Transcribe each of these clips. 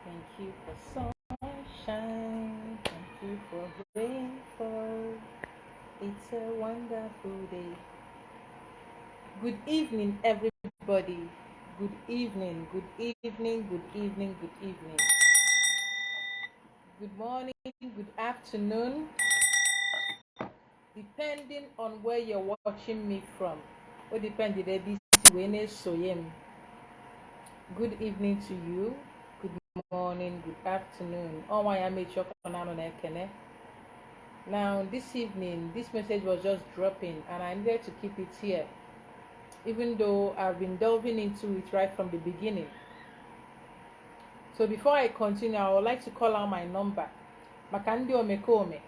Thank you for sunshine. Thank you for rainfall. It's a wonderful day. Good evening, everybody. Good evening, good evening, good evening, good evening. Good morning, good afternoon, depending on where you're watching me from. Or depending on good evening to you. Good morning, good afternoon. Now, this evening, this message was just dropping, and I needed to keep it here, even though I've been delving into it right from the beginning. So before I continue, I would like to call out my number. Makandi omekome.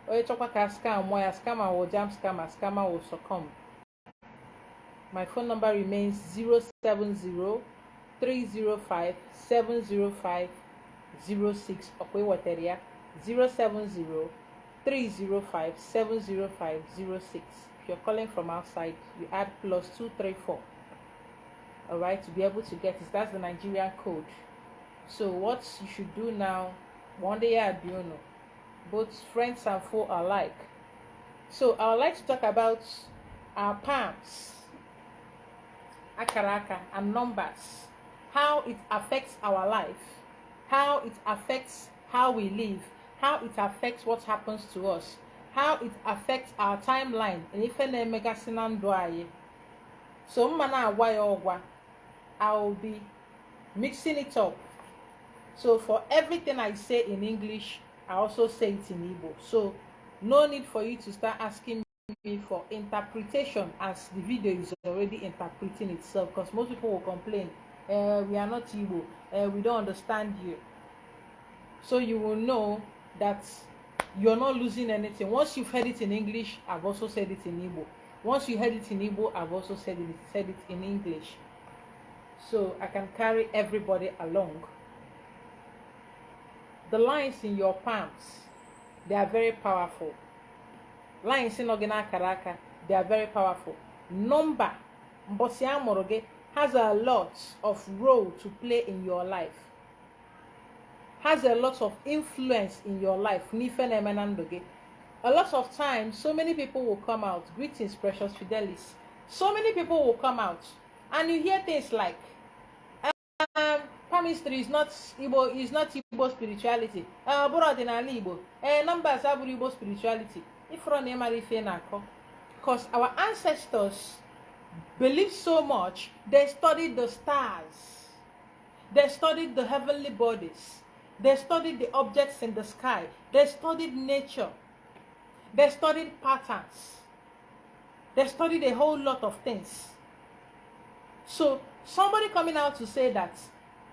Oye chokwa ka scam, moya scammer will jam scammer will succumb. My phone number remains 070 305 705 06. Okay, wateria 070 305 705 06. If you're calling from outside, you add +234. All right, to be able to get it. That's the Nigerian code. So what you should do now, one day I do know, both friends and foe alike. So I would like to talk about our palms, akaraka, and numbers, how it affects our life, how it affects how we live, how it affects what happens to us, how it affects our timeline. So I'll be mixing it up. So for everything I say in English, I also say it in Igbo. So no need for you to start asking me for interpretation, as the video is already interpreting itself, because most people will complain, we are not Igbo, we don't understand you. So you will know that you're not losing anything. Once you've heard it in English, I've also said it in Igbo. Once you heard it in Igbo, I've also said it in English. So I can carry everybody along. The lines in your palms, they are very powerful. Lines in Ogena Karaka, they are very powerful. Number, Mbosia Moroge, has a lot of role to play in your life. Has a lot of influence in your life. A lot of times, so many people will come out. Greetings, precious Fidelis. So many people will come out, and you hear things like, Palmistry is not Igbo spirituality. Numbers are Igbo spirituality. Because our ancestors believed so much, they studied the stars, they studied the heavenly bodies, they studied the objects in the sky, they studied nature, they studied patterns, they studied a whole lot of things. So somebody coming out to say that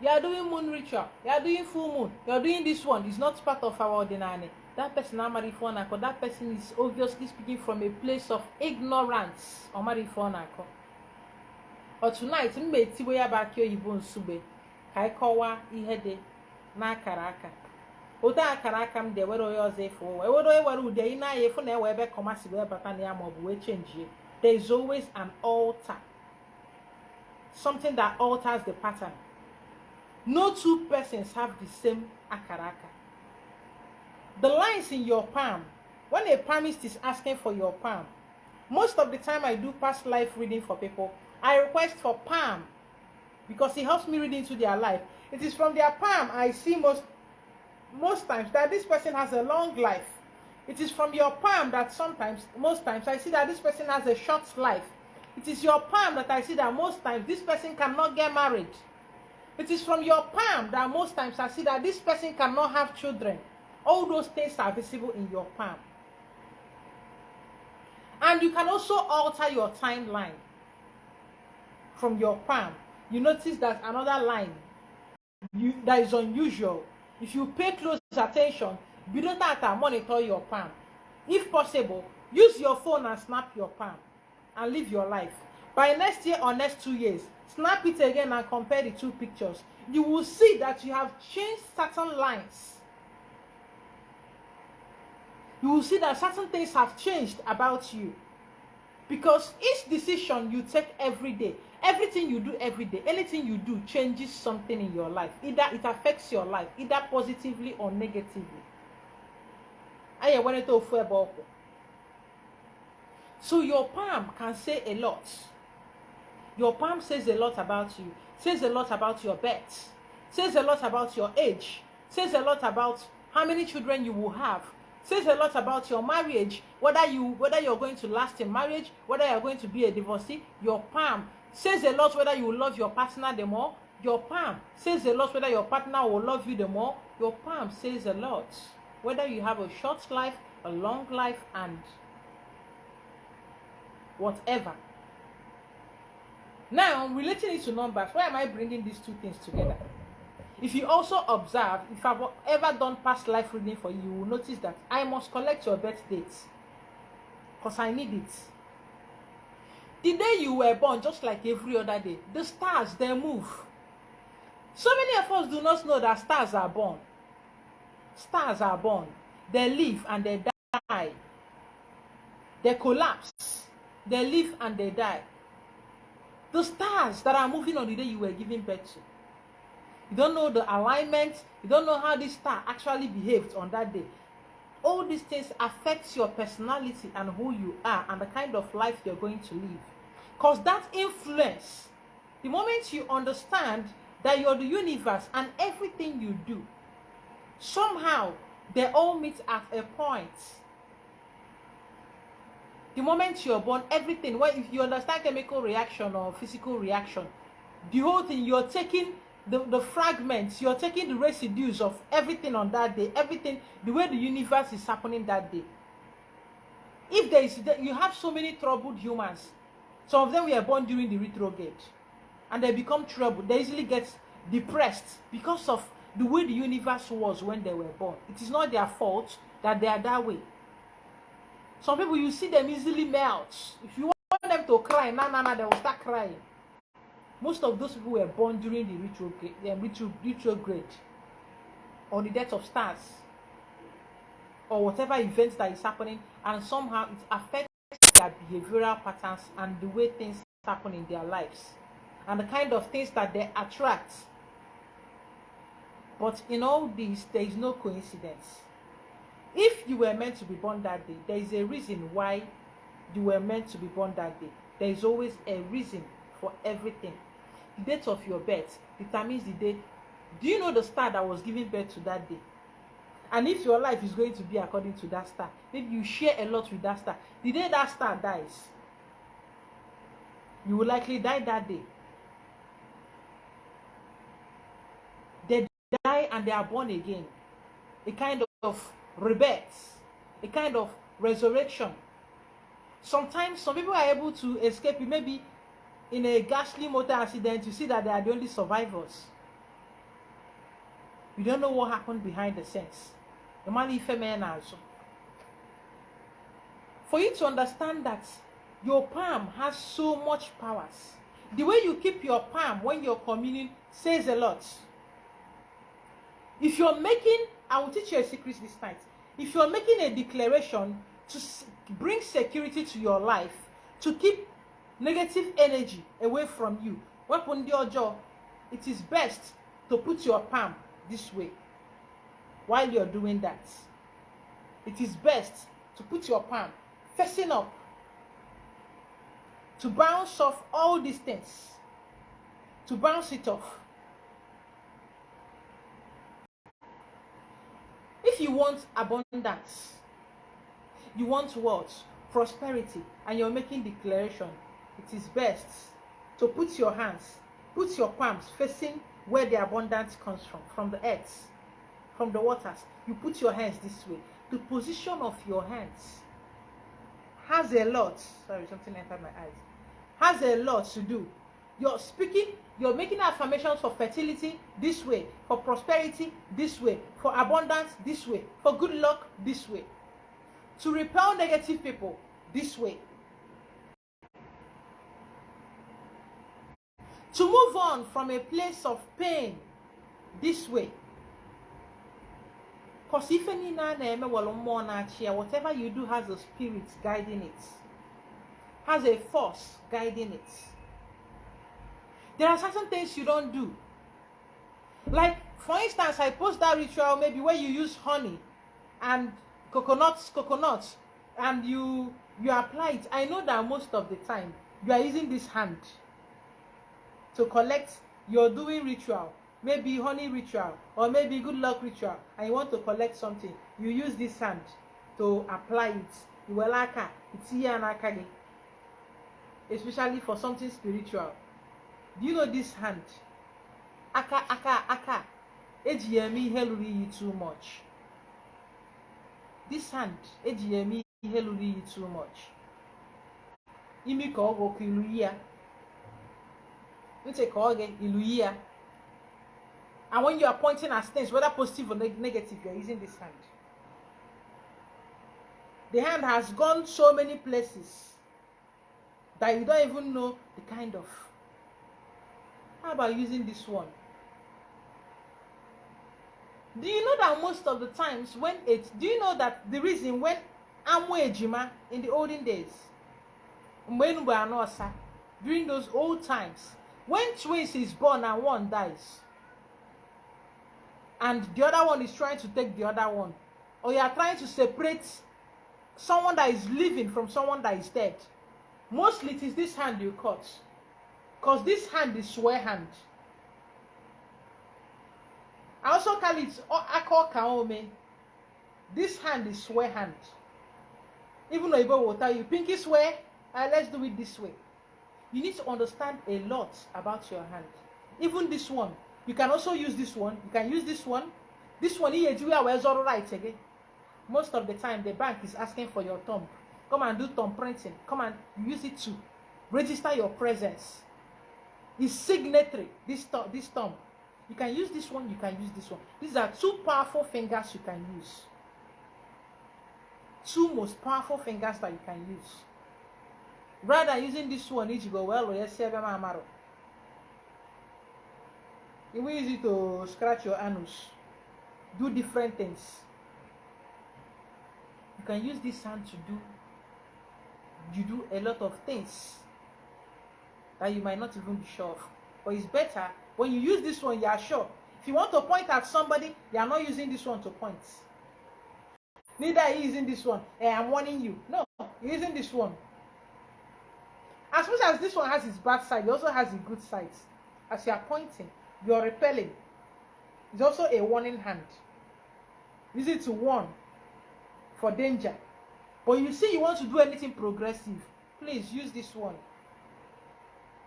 you are doing moon ritual, you are doing full moon, you are doing this one, is not part of our ordinary. That person that person is obviously speaking from a place of ignorance. Or tonight, we are back here in Sube. Kaikowa ihede na karaka. Oda karaka m de wero yoze for. Ewodo ewaru de ina ye for na webe komasi we bata na mo bu we change. There is always an altar. Something that alters the pattern. No two persons have the same akaraka. The lines in your palm, when a palmist is asking for your palm, most of the time I do past life reading for people, I request for palm because it helps me read into their life. It is from their palm I see most times that this person has a long life. It is from your palm that most times I see that this person has a short life. It is your palm that I see that most times this person cannot get married. It is from your palm that most times I see that this person cannot have children. All those things are visible in your palm. And you can also alter your timeline from your palm. You notice that another line that is unusual. If you pay close attention, you don't have to monitor your palm. If possible, use your phone and snap your palm and live your life. By next year or next 2 years, snap it again and compare the two pictures. You will see that you have changed certain lines. You will see that certain things have changed about you. Because each decision you take every day, Everything you do every day, anything you do changes something in your life. Either it affects your life, either positively or negatively. So your palm can say a lot. Your palm says a lot about you, says a lot about your birth, says a lot about your age, says a lot about how many children you will have, says a lot about your marriage, whether you're going to last in marriage, whether you're going to be a divorcee. Your palm says a lot whether you will love your partner the more. Your palm says a lot whether your partner will love you the more. Your palm says a lot whether you have a short life, a long life, and whatever. Now, relating it to numbers, why am I bringing these two things together? If you also observe, if I've ever done past life reading for you, you will notice that I must collect your birth dates because I need it. The day you were born, just like every other day, the stars, they move. So many of us do not know that stars are born. Stars are born. They live and they die. They collapse. They live and they die. The stars that are moving on the day you were giving birth to. You don't know the alignment. You don't know how this star actually behaved on that day. All these things affect your personality and who you are and the kind of life you're going to live. Because that influence, the moment you understand that you're the universe and everything you do, somehow they all meet at a point. The moment you're born, everything, well, if you understand chemical reaction or physical reaction, the whole thing, you're taking the fragments, you're taking the residues of everything on that day, everything, the way the universe is happening that day. If there is, you have so many troubled humans, some of them were born during the retrograde, and they become troubled, they easily get depressed because of the way the universe was when they were born. It is not their fault that they are that way. Some people, you see them easily melt. If you want them to cry, they will start crying. Most of those people were born during the retrograde or the death of stars or whatever event that is happening, and somehow it affects their behavioral patterns and the way things happen in their lives and the kind of things that they attract. But in all this, there is no coincidence. If you were meant to be born that day, there is a reason why you were meant to be born that day. There is always a reason for everything. The date of your birth determines the day. Do you know the star that was giving birth to that day? And if your life is going to be according to that star, maybe you share a lot with that star. The day that star dies, you will likely die that day. They die and they are born again. A kind of rebirth, a kind of resurrection. Sometimes some people are able to escape it. Maybe in a ghastly motor accident, you see that they are the only survivors. You don't know what happened behind the scenes. For you to understand that your palm has so much powers, the way you keep your palm when you're communing says a lot. If you're making, I will teach you a secret this night. If you're making a declaration to bring security to your life, to keep negative energy away from you, it is best to put your palm this way while you're doing that. It is best to put your palm facing up to bounce off all these things, to bounce it off. If you want abundance, you want wealth, prosperity, and you're making declaration, it is best to put your hands, put your palms facing where the abundance comes from the earth, from the waters. You put your hands this way. The position of your hands has a lot, sorry, something entered my eyes, has a lot to do. You're speaking, you're making affirmations for fertility this way, for prosperity this way, for abundance this way, for good luck this way, to repel negative people this way, to move on from a place of pain this way. Because if any whatever you do has a spirit guiding it, has a force guiding it. There are certain things you don't do. Like, for instance, I post that ritual maybe where you use honey and coconuts, and you apply it. I know that most of the time you are using this hand to collect. You're doing ritual, maybe honey ritual or maybe good luck ritual, and you want to collect something. You use this hand to apply it. You will like it's here and especially for something spiritual. Do you know this hand? Aka. Ejiyemi heluri too much. This hand, ejiyemi heluri too much. Imi ka ogo kiluia. Nte ka oge iluia. And when you are pointing at things, whether positive or negative, you are using this hand. The hand has gone so many places that you don't even know the kind of. How about using this one? Do you know that most of the times do you know that the reason when Amwejima in the olden days, during those old times, when twins is born and one dies, and the other one is trying to take the other one, or you are trying to separate someone that is living from someone that is dead, mostly it is this hand you cut, because this hand is swear hand. I also call it Ako Kaome. This hand is swear hand. Even though Ibo will tell you, pinky swear, let's do it this way. You need to understand a lot about your hand. Even this one, you can also use this one. You can use this one. This one, right again. Most of the time, the bank is asking for your thumb. Come and do thumb printing. Come and use it to register your presence. It's signatory, this thumb. You can use this one, you can use this one. These are two powerful fingers you can use. Two most powerful fingers that you can use. Rather than using this one, you go well or yes, you will use it to scratch your anus. Do different things. You can use this hand to do a lot of things that you might not even be sure of. But it's better when you use this one, you are sure. If you want to point at somebody, you are not using this one to point. Neither are you using this one. I'm warning you. No, you're using this one. As much as this one has its bad side, it also has its good sides. As you are pointing, you are repelling. It's also a warning hand. Use it to warn for danger. But you see you want to do anything progressive, please use this one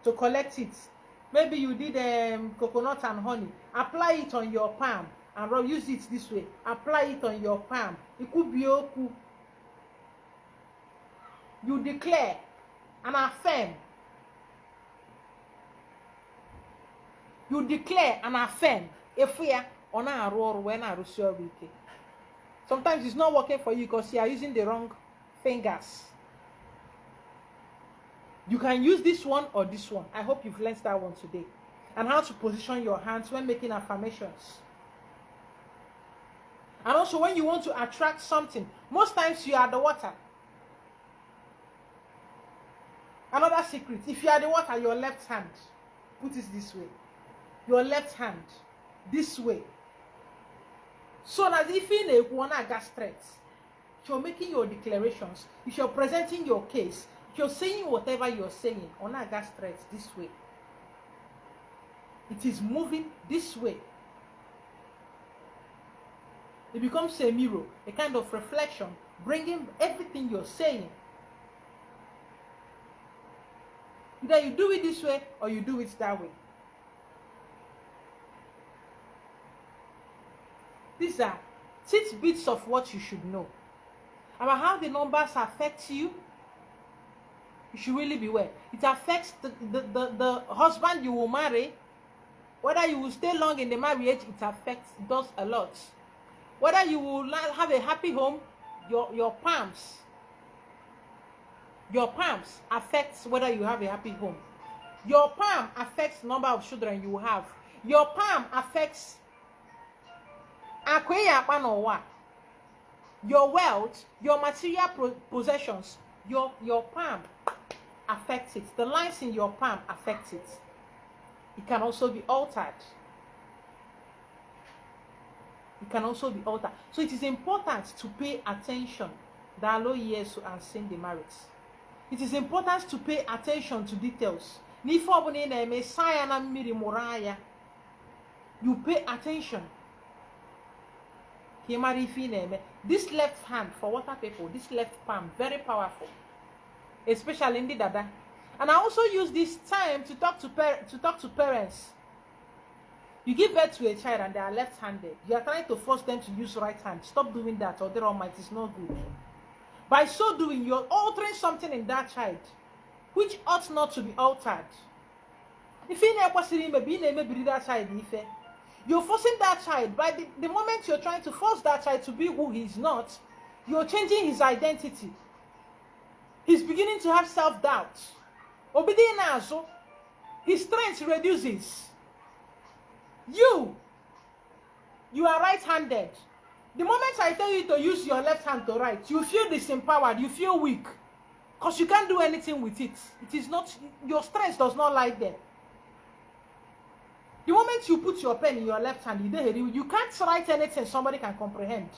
to collect it. Maybe you did coconut and honey. Apply it on your palm and use it this way. Apply it on your palm. It could be oku. You declare and affirm. You declare and affirm. If we are on our roar when I receive it. Sometimes it's not working for you because you are using the wrong fingers. You can use this one or this one. I hope you've learned that one today. And how to position your hands when making affirmations. And also when you want to attract something. Most times you are the water. Another secret. If you are the water, your left hand. Put it this way. Your left hand. This way. So that if you need one gas threats, if you're making your declarations, if you're presenting your case, you're saying whatever you're saying on a gas thread this way. It is moving this way. It becomes a mirror, a kind of reflection, bringing everything you're saying. Either you do it this way or you do it that way. These are tidbits of what you should know about how the numbers affect you. You should really be aware. It affects the husband you will marry. Whether you will stay long in the marriage, it does a lot. Whether you will have a happy home, your palms affects whether you have a happy home. Your palm affects the number of children you will have. Your palm affects your wealth, your material possessions. Your palm affects it. The lines in your palm affect it. It can also be altered. It can also be altered. So it is important to pay attention. Dalo yesu and sing the marriage. It is important to pay attention to details. You pay attention. This left hand for water people, this left palm, very powerful, especially in the dada. And I also use this time to talk to parents. You give birth to a child and they are left-handed. You are trying to force them to use right hand. Stop doing that, or their almighty is not good. By so doing, you're altering something in that child, which ought not to be altered. If that child, you're forcing that child. By the moment you're trying to force that child to be who he's not, you're changing his identity. He's beginning to have self-doubt. His strength reduces. You are right-handed. The moment I tell you to use your left hand to write, you feel disempowered, you feel weak, because you can't do anything with it. It is not, your strength does not lie there. The moment you put your pen in your left hand, you can't write anything somebody can comprehend.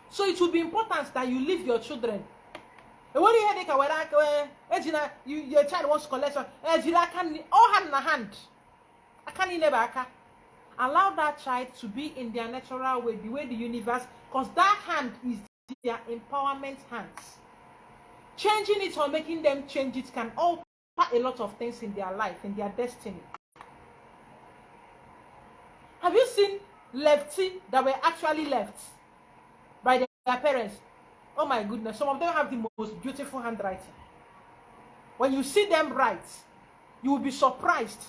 So it will be important that you leave your children. When you hear your child wants to collect all hand in hand. Allow that child to be in their natural way, the way the universe, because that hand is their empowerment hands. Changing it or making them change it can alter a lot of things in their life, in their destiny. Have you seen lefty that were actually left by their parents? Oh my goodness, some of them have the most beautiful handwriting. When you see them write, you will be surprised.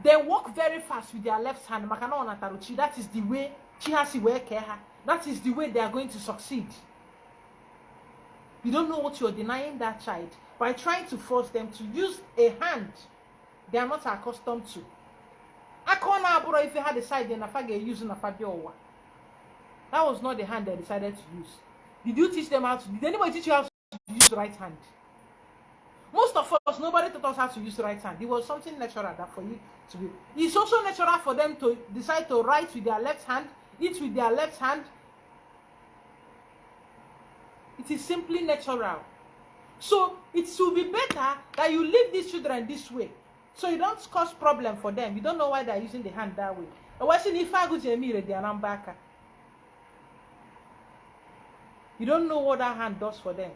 They walk very fast with their left hand. That is the way that is the way they are going to succeed. You don't know what you're denying that child by trying to force them to use a hand they are not accustomed to. If you had decided using that was not the hand they decided to use. Did you teach them how to? Did anybody teach you how to use right hand? Most of us, nobody taught us how to use right hand. It was something natural that for you to be. It's also natural for them to decide to write with their left hand, eat with their left hand. It is simply natural. So it should be better that you leave these children this way, so you don't cause problem for them. You don't know why they're using the hand that way. You don't know what that hand does for them.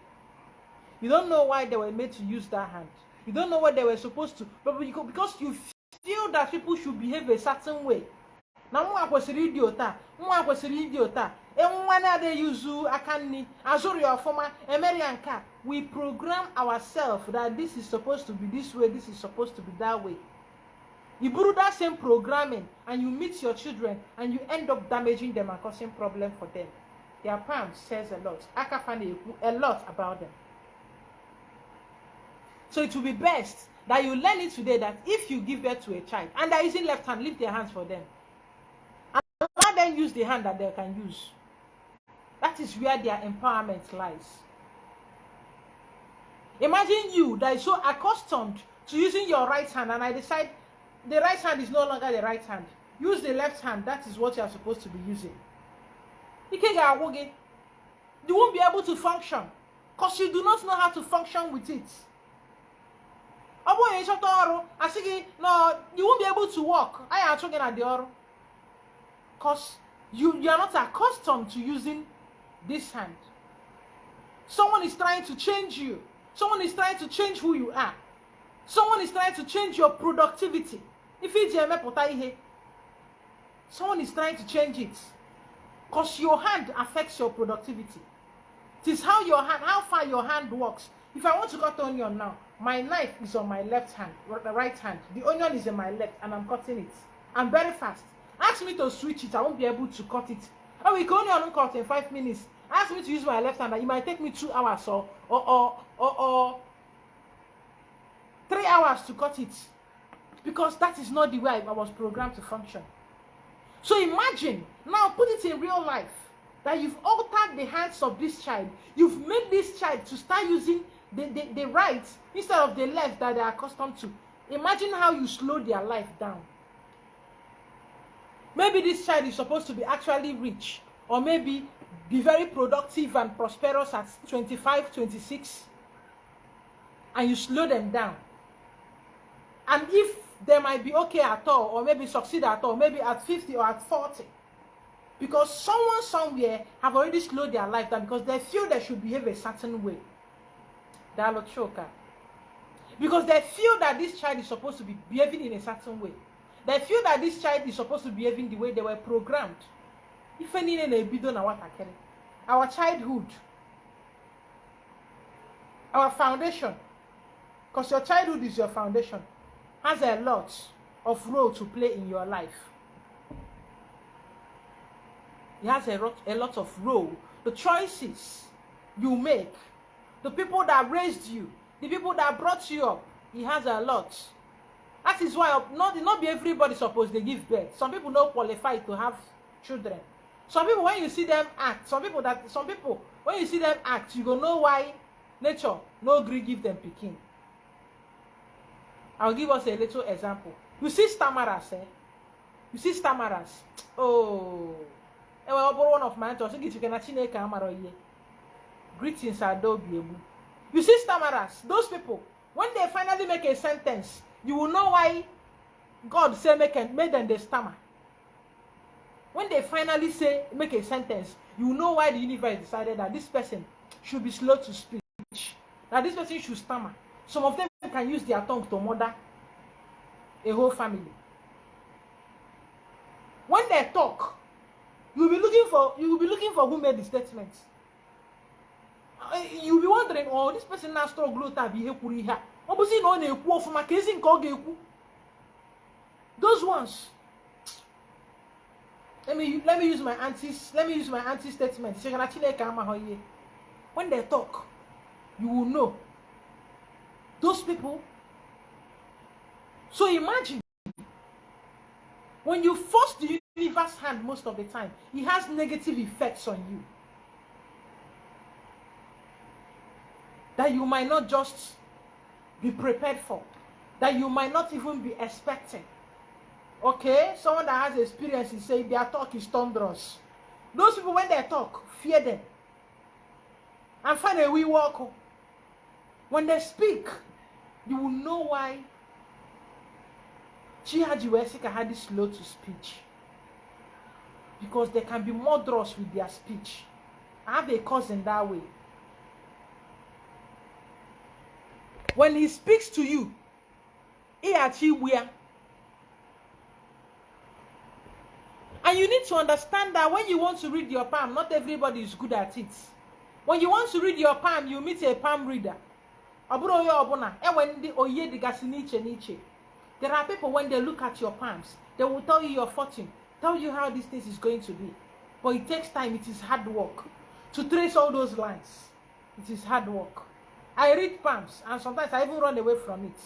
You don't know why they were made to use that hand. You don't know what they were supposed to. But because you feel that people should behave a certain way. Now, we program ourselves that this is supposed to be this way, this is supposed to be that way. You do that same programming and you meet your children and you end up damaging them and causing problem for them. Their palm says a lot. A lot about them. So it will be best that you learn it today that if you give birth to a child and they're using left hand, leave their hands for them. And let them use the hand that they can use. That is where their empowerment lies. Imagine you that is so accustomed to using your right hand and I decide the right hand is no longer the right hand. Use the left hand. That is what you are supposed to be using. You won't be able to function because you do not know how to function with it. No, you won't be able to walk. I am talking at the oral because you are not accustomed to using this hand. Someone is trying to change you. Someone is trying to change who you are. Someone is trying to change your productivity. If it's someone is trying to change it. Because your hand affects your productivity. It is how far your hand works. If I want to cut onion now, my knife is on my left hand, or the right hand. The onion is in my left, and I'm cutting it. I'm very fast. Ask me to switch it, I won't be able to cut it. Oh, we can only cut in 5 minutes. Ask me to use my left hand, it might take me 2 hours or 3 hours to cut it. Because that is not the way I was programmed to function. So imagine Now put it in real life. That you've altered the hands of this child. You've made this child to start using the right instead of the left that they are accustomed to. Imagine how you slow their life down. Maybe this child is supposed to be actually rich, or maybe be very productive and prosperous at 25, 26, and you slow them down. And if they might be okay at all, or maybe succeed at all, maybe at 50 or at 40, because someone somewhere have already slowed their life down because they feel they should behave a certain way. Because they feel that this child is supposed to be behaving in a certain way. They feel that this child is supposed to be behaving the way they were programmed. If any our childhood, our foundation, because your childhood is your foundation, has a lot of role to play in your life. It has a lot of role. The choices you make, the people that raised you, the people that brought you up, it has a lot. That is why not be everybody supposed to give birth. Some people don't qualify to have children. Some people, when you see them act, some people when you see them act, you go know why nature no gree give them pikin. I'll give us a little example. You see stammerers, eh? You see stammerers. Oh. One of my mentors, greetings are Adobe. You see stammerers, those people, when they finally make a sentence, you will know why God say made them they stammer. When they finally make a sentence, you will know why the universe decided that this person should be slow to speech, that this person should stammer. Some of them can use their tongue to murder a whole family. When they talk, you will be looking for who made the statement. You will be wondering, oh, this person now struggle to be here. Those ones. Let me use my auntie's statement. When they talk, you will know. Those people. So imagine when you force the universe hand most of the time, it has negative effects on you that you might not just be prepared for, that you might not even be expecting. Okay, someone that has experience is saying their talk is thunderous. Those people, when they talk, fear them and find a way walk. When they speak, you will know why Chihajiwesika had this slow to speech. Because they can be murderous with their speech. I have a cousin that way. When he speaks to you, and you need to understand that when you want to read your palm, not everybody is good at it. When you want to read your palm, you meet a palm reader. There are people, when they look at your palms, they will tell you your fortune, tell you how this thing is going to be. But it takes time, it is hard work. To trace all those lines, it is hard work. I read palms, and sometimes I even run away from it.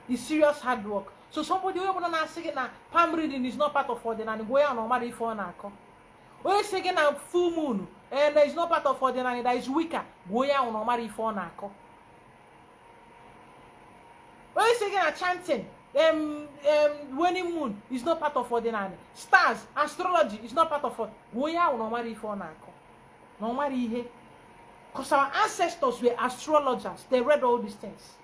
It's serious hard work. So somebody who is saying that palm reading is not part of ordinary, go on normally for an alcohol. When saying that full moon, and it's not part of ordinary, that is weaker, go on normally for an alcohol. When saying that chanting, waning moon is not part of ordinary. Stars, astrology is not part of what. Go on normally for an alcohol. Normally here. Because our ancestors were astrologers, they read all these things.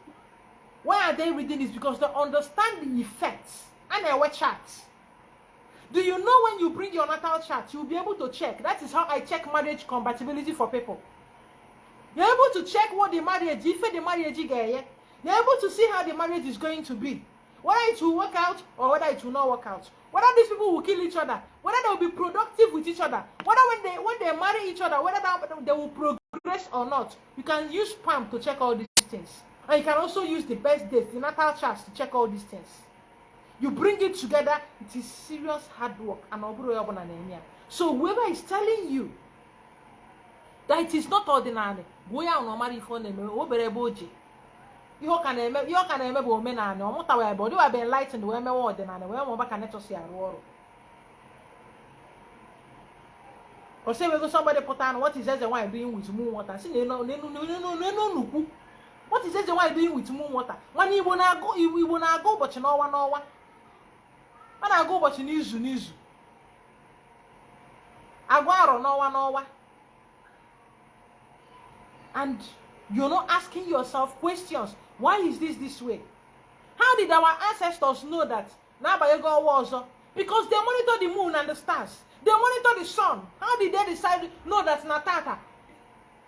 Why are they reading this? Because they understand the effects and they watch charts. Do you know when you bring your natal chart, you'll be able to check? That is how I check marriage compatibility for people. You're able to check what the marriage, if the marriage is gay, you're able to see how the marriage is going to be. Whether it will work out or whether it will not work out. Whether these people will kill each other, whether they will be productive with each other, whether when they marry each other, whether they will progress or not. You can use palm to check all these things. And you can also use the best dates, the natal charts to check all these things. You bring it together, it is serious hard work. So whoever is telling you that it is not ordinary, you can remember women and body will be enlightened when ordinary, where Mobaka see a war. Or say we go somebody put on what is Eze doing with moon water. See, no. What is Eze doing with moon water? When you wanna go, but you know one. When I go, but you nizu. Agwaro no one. And you're not asking yourself questions. Why is this way? How did our ancestors know that? Because they monitor the moon and the stars. They monitor the sun. How did they decide know that Natata?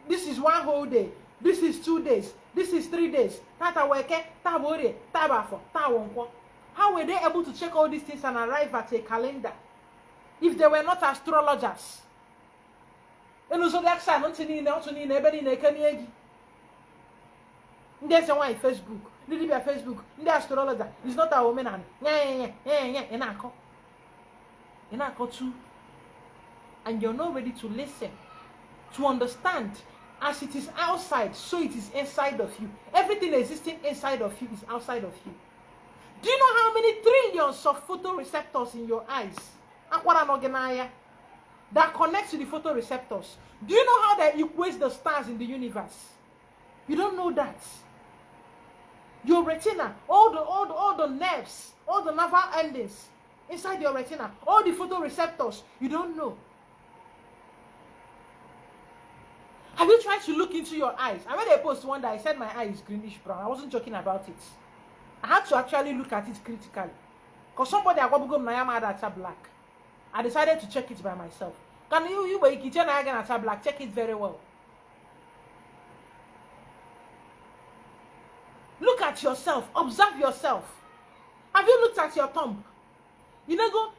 This is 1 whole day. This is 2 days. This is 3 days. Tata weke, tabore, tabafo, tawonko. How were they able to check all these things and arrive at a calendar if they were not astrologers? There's why Facebook. Facebook. The astrologer is not a woman. And you're not ready to listen, to understand. As it is outside, so it is inside of you. Everything existing inside of you is outside of you. Do you know how many trillions of photoreceptors in your eyes that connect to the photoreceptors? Do you know how they equate the stars in the universe? You don't know that. Your retina, all the nerves, all the nerval endings inside your retina, all the photoreceptors, you don't know. Have you tried to look into your eyes? I made a post one day. I said my eye is greenish brown. I wasn't joking about it. I had to actually look at it critically. Because somebody I got to go black. I decided to check it by myself. Can you black? Check it very well. Look at yourself. Observe yourself. Have you looked at your thumb? You know, go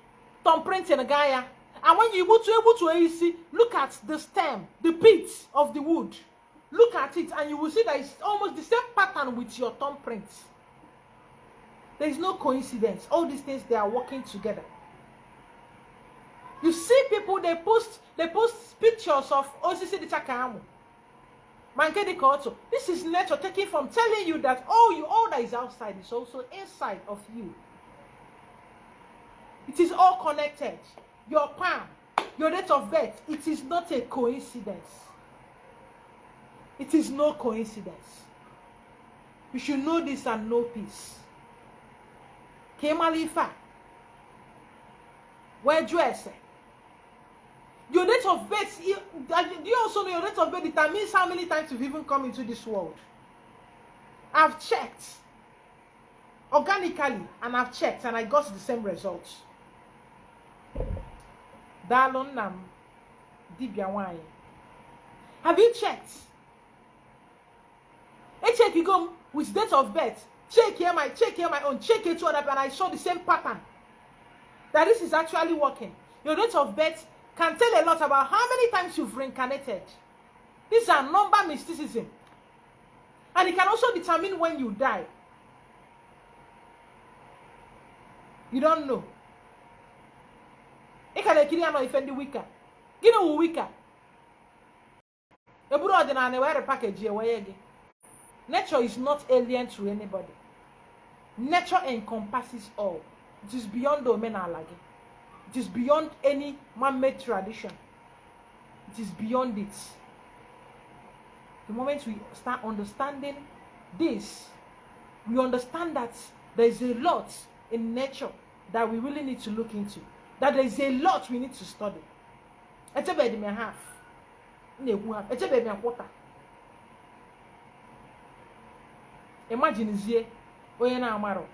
thumb print in a guy. And when you're able to see, look at the stem, the pit of the wood. Look at it, and you will see that it's almost the same pattern with your thumb prints. There is no coincidence. All these things, they are working together. You see people, they post pictures of Osisi de Chakamu. Mankedi Koto. This is nature taking from telling you that all that is outside is also inside of you. It is all connected. Your palm, your date of birth, it is not a coincidence. It is no coincidence. You should know this and know peace. Kemalifa. Where dress? Your date of birth, do you also know your date of birth determines how many times you've even come into this world? I've checked organically and I've checked and I got the same results. Dalon nam dibia wine. Have you checked? I check you go with date of birth. Check here my own. Check it to other, and I saw the same pattern. That this is actually working. Your date of birth can tell a lot about how many times you've reincarnated. These are number mysticism, and it can also determine when you die. You don't know. Nature is not alien to anybody. Nature encompasses all. It is beyond the omenalagi. It is beyond any man-made tradition. It is beyond it. The moment we start understanding this, we understand that there is a lot in nature that we really need to look into. That there is a lot we need to study. It's a baby me half. It's a baby me quarter. Imagine zie oye na amaro.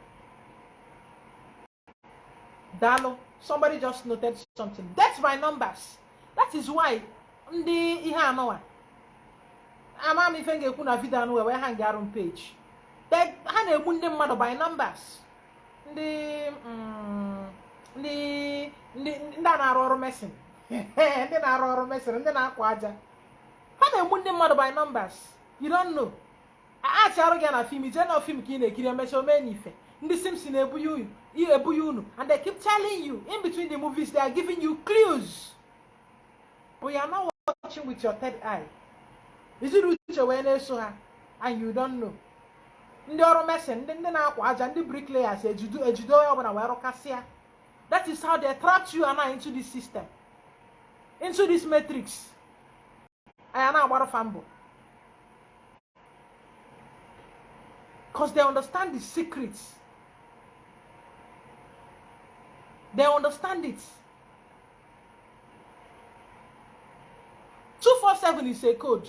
Dalo, somebody just noted something. That's my numbers. That is why ndi ihe anoa. Ama mi fenge ku na video no we hang around page. That ha na egbu ndi mmadu by numbers. Ndị na-arụ ọrụ mesin. Ndị na-arụ ọrụ mesin, ndị na-akwa aja. Ha na-egbu ndị mmadụ by numbers. You don't know. A charo gị na film, ije na film ka ị na-ekiri emecha ome n'ife. Ndị Simpson ebu you unu, and they keep telling you in between the movies they are giving you clues. But you are not watching with your third eye. Is it uche wee na-eso ha and you don't know? Ndị ọrụ mesin, ndị na-akwa aja, ndị bricklayers ejido ya ọbụla wee rụkasịa. That is how they trapped you and I into this system. into this matrix. I am now about a fambo. Because they understand the secrets. They understand it. 247 is a code.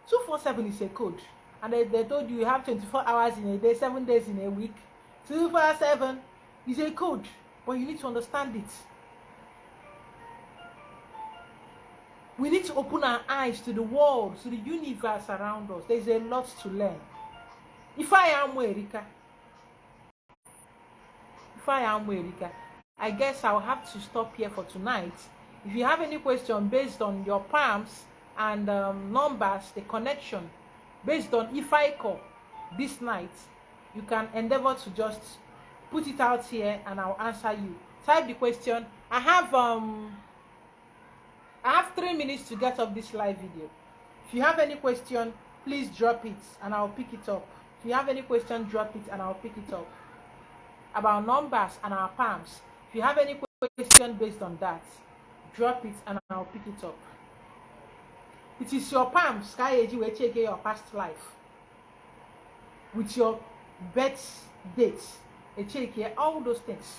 247 is a code. And they told you have 24 hours in a day, 7 days in a week. 247 is a code. But you need to understand it. We need to open our eyes to the world, to the universe around us. There's a lot to learn. If I am Erika, I guess I'll have to stop here for tonight. If you have any question based on your palms and numbers, the connection, based on if I call this night, you can endeavor to just put it out here and I'll answer you. Type the question. I have 3 minutes to get up this live video. If you have any question, please drop it and I'll pick it up. If you have any question, drop it and I'll pick it up. About numbers and our palms. If you have any question based on that, drop it and I'll pick it up. It is your palms, Sky will check your past life. With your birth dates, check here all those things.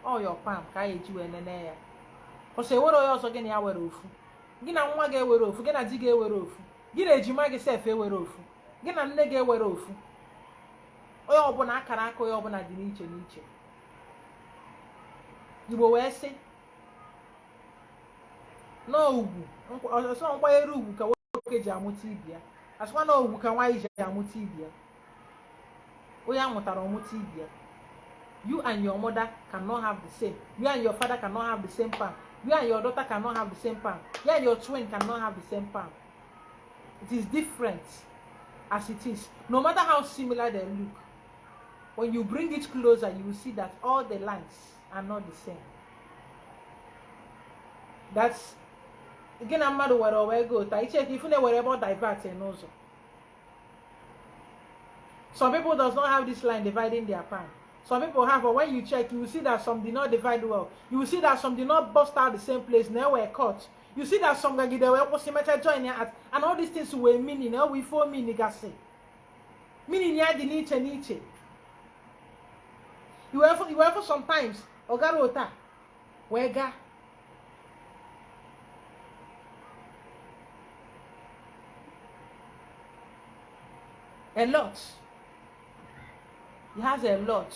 All your palm, Sky and then because what are you also getting our roof? Gina one get were off, get a dig were off. Gina Jimag self a were off. Gina neg were off. Oh, Bonacaraco, or Bonadiniche. You will say no, some way a room can work Jamutibia. As one who can wise Jamutibia. We are Motaromutibia. You and your mother cannot have the same. You and your father cannot have the same palm. You and your daughter cannot have the same palm. You and your twin cannot have the same palm. It is different as it is. No matter how similar they look, when you bring it closer, you will see that all the lines are not the same. That's again, I'm mad where I go. I check if they were about divert and also. Some people does not have this line dividing their palm. Some people have, but when you check, you will see that some did not divide well. You will see that some did not bust out the same place, now were cut. You see that some they were also joining at, and all these things were meaning, now we for me nigga meaning ya the niche. You were for sometimes, Ogarota, Wega. A lot. It has a lot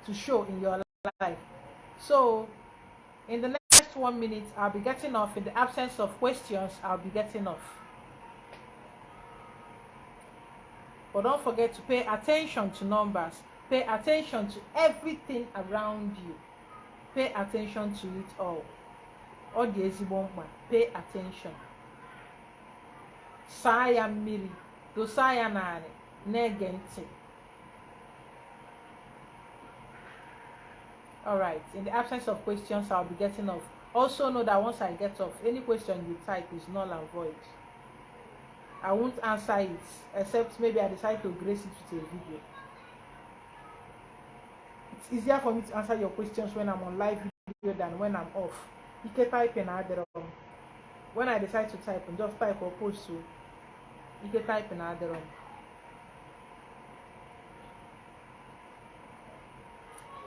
to show in your life. So, in the next 1 minute, I'll be getting off. In the absence of questions, I'll be getting off. But don't forget to pay attention to numbers. Pay attention to everything around you. Pay attention to it all. All the ezibomba. Pay attention. Saya miri. Do saya nani. Negenti. Alright, in the absence of questions, I'll be getting off. Also know that once I get off, any question you type is null and void. I won't answer it, except maybe I decide to grace it with a video. It's easier for me to answer your questions when I'm on live video than when I'm off. You can type in other when I decide to type, and just type or post to. You can type in other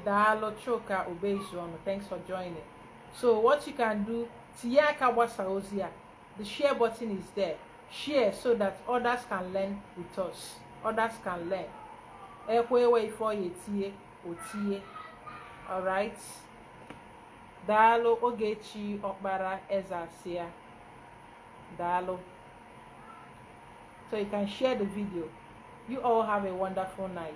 Dalo Choka obeys you. Thanks for joining. So what you can do, the share button is there. Share so that others can learn with us. Others can learn. Alright. Dalo Ogechi Okbara Ezasia. Dalo. So you can share the video. You all have a wonderful night.